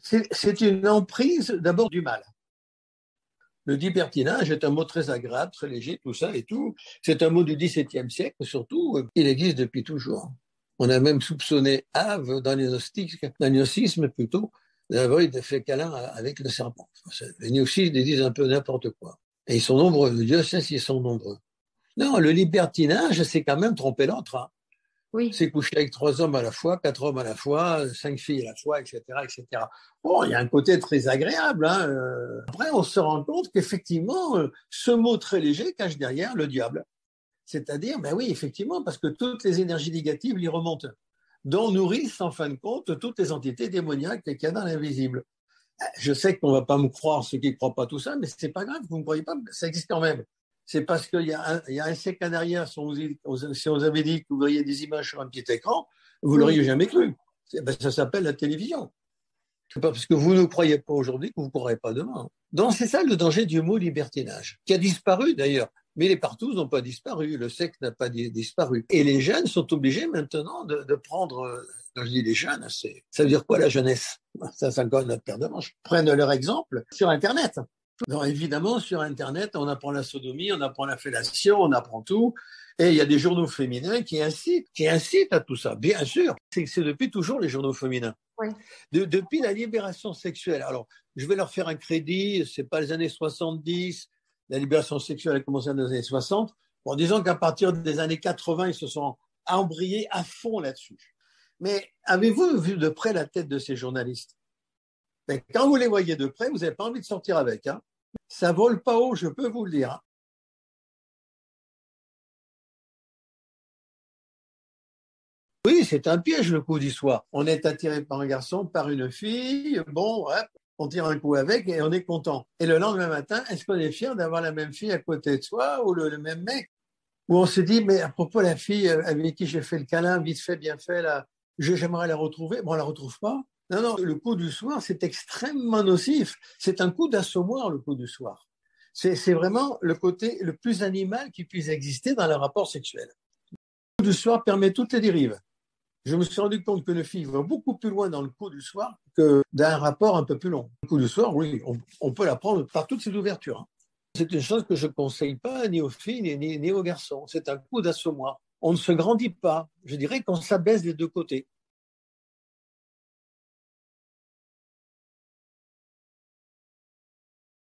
C'est une emprise d'abord du mal. Le libertinage est un mot très agréable, très léger, tout ça et tout. C'est un mot du XVIIe siècle, surtout. Il existe depuis toujours. On a même soupçonné Ève dans les gnosticisme plutôt, d'avoir fait câlin avec le serpent. Les gnostiques disent un peu n'importe quoi. Et ils sont nombreux. Dieu sait s'ils sont nombreux. Non, le libertinage, c'est quand même tromper l'autre. Hein. Oui. C'est coucher avec 3 hommes à la fois, 4 hommes à la fois, 5 filles à la fois, etc., etc. Bon, il y a un côté très agréable. Hein. Après, on se rend compte qu'effectivement, ce mot très léger cache derrière le diable. C'est-à-dire, ben oui, effectivement, parce que toutes les énergies négatives lui remontent, dont nourrissent en fin de compte toutes les entités démoniaques qu'il y a dans l'invisible. Je sais qu'on ne va pas me croire ceux qui ne croient pas tout ça, mais ce n'est pas grave, vous ne me croyez pas, ça existe quand même. C'est parce qu'il y a un siècle en arrière, si on vous avait dit que vous verriez des images sur un petit écran, vous ne l'auriez jamais cru. Ça s'appelle la télévision. C'est pas parce que vous ne croyez pas aujourd'hui que vous ne croirez pas demain. Donc c'est ça le danger du mot libertinage, qui a disparu d'ailleurs. Mais les partous n'ont pas disparu, le sexe n'a pas disparu. Et les jeunes sont obligés maintenant de prendre, quand je dis les jeunes, ça veut dire quoi la jeunesse? Ça c'est encore notre paire de manches. Prennent leur exemple sur Internet. Alors évidemment, sur Internet, on apprend la sodomie, on apprend la fellation, on apprend tout. Et il y a des journaux féminins qui incitent à tout ça, bien sûr. C'est depuis toujours les journaux féminins. Oui. Depuis la libération sexuelle. Alors, je vais leur faire un crédit, c'est pas les années 70, la libération sexuelle a commencé dans les années 60. Bon, disons qu'à partir des années 80, ils se sont embrayés à fond là-dessus. Mais avez-vous vu de près la tête de ces journalistes? Ben, quand vous les voyez de près, vous n'avez pas envie de sortir avec. Hein. Ça vole pas haut, je peux vous le dire. Hein. Oui, c'est un piège le coup du soir. On est attiré par un garçon, par une fille, bon, ouais, on tire un coup avec et on est content. Et le lendemain matin, est-ce qu'on est fier d'avoir la même fille à côté de soi ou le même mec? Ou on se dit, mais à propos de la fille avec qui j'ai fait le câlin, vite fait, bien fait, là, j'aimerais la retrouver. Bon, on la retrouve pas. Non, non, le coup du soir, c'est extrêmement nocif. C'est un coup d'assommoir, le coup du soir. C'est vraiment le côté le plus animal qui puisse exister dans le rapport sexuel. Le coup du soir permet toutes les dérives. Je me suis rendu compte que le film va beaucoup plus loin dans le coup du soir que d'un rapport un peu plus long. Le coup du soir, oui, on peut l'apprendre par toutes ces ouvertures. Hein. C'est une chose que je ne conseille pas ni aux filles ni aux garçons. C'est un coup d'assommoir. On ne se grandit pas. Je dirais qu'on s'abaisse des deux côtés.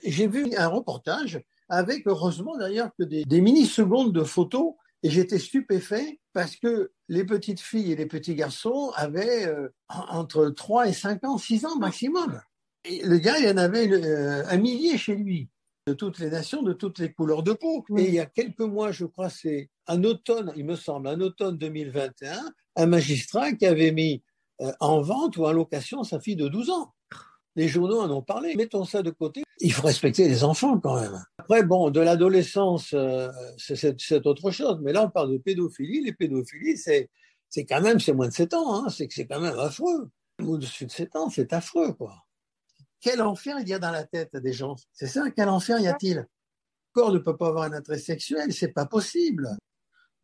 J'ai vu un reportage avec, heureusement d'ailleurs, que des mini-secondes de photos et j'étais stupéfait parce que les petites filles et les petits garçons avaient entre 3 et 5 ans, 6 ans maximum. Et le gars, il en avait un millier chez lui, de toutes les nations, de toutes les couleurs de peau. Et il y a quelques mois, je crois, c'est un automne, il me semble, un automne 2021, un magistrat qui avait mis en vente ou en location sa fille de 12 ans. Les journaux en ont parlé. Mettons ça de côté. Il faut respecter les enfants quand même. Après, bon, de l'adolescence, c'est autre chose. Mais là, on parle de pédophilie. Les pédophilies, c'est quand même, c'est moins de 7 ans. Hein. C'est quand même affreux. Au-dessus de 7 ans, c'est affreux, quoi. Quel enfer il y a dans la tête des gens? C'est ça, quel enfer y a-t-il? Le corps ne peut pas avoir un attrait sexuel, c'est pas possible.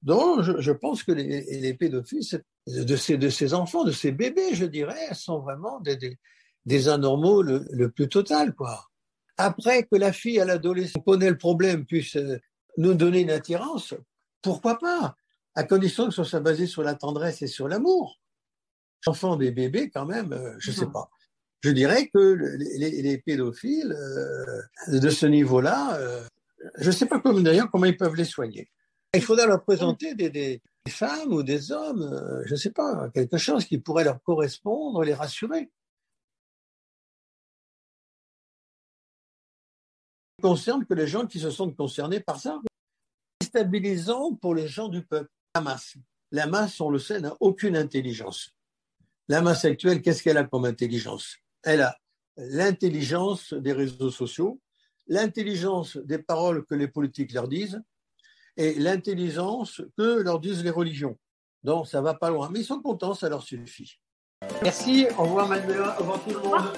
Donc, je pense que les pédophiles de ces enfants, de ces bébés, je dirais, sont vraiment des anormaux le plus total, quoi. Après que la fille à l'adolescence connaît le problème puisse nous donner une attirance, pourquoi pas? À condition que ce soit basé sur la tendresse et sur l'amour. Les enfants des bébés, quand même, je sais pas. Je dirais que les pédophiles de ce niveau-là, je sais pas d'ailleurs comment ils peuvent les soigner. Il faudra leur présenter des femmes ou des hommes, je sais pas, quelque chose qui pourrait leur correspondre, les rassurer. Ne concerne que les gens qui se sentent concernés par ça. Déstabilisant pour les gens du peuple. La masse. La masse, on le sait, n'a aucune intelligence. La masse actuelle, qu'est-ce qu'elle a comme intelligence? Elle a l'intelligence des réseaux sociaux, l'intelligence des paroles que les politiques leur disent et l'intelligence que leur disent les religions. Donc, ça va pas loin. Mais ils sont contents, ça leur suffit. Merci, au revoir Manuela, au revoir tout le monde.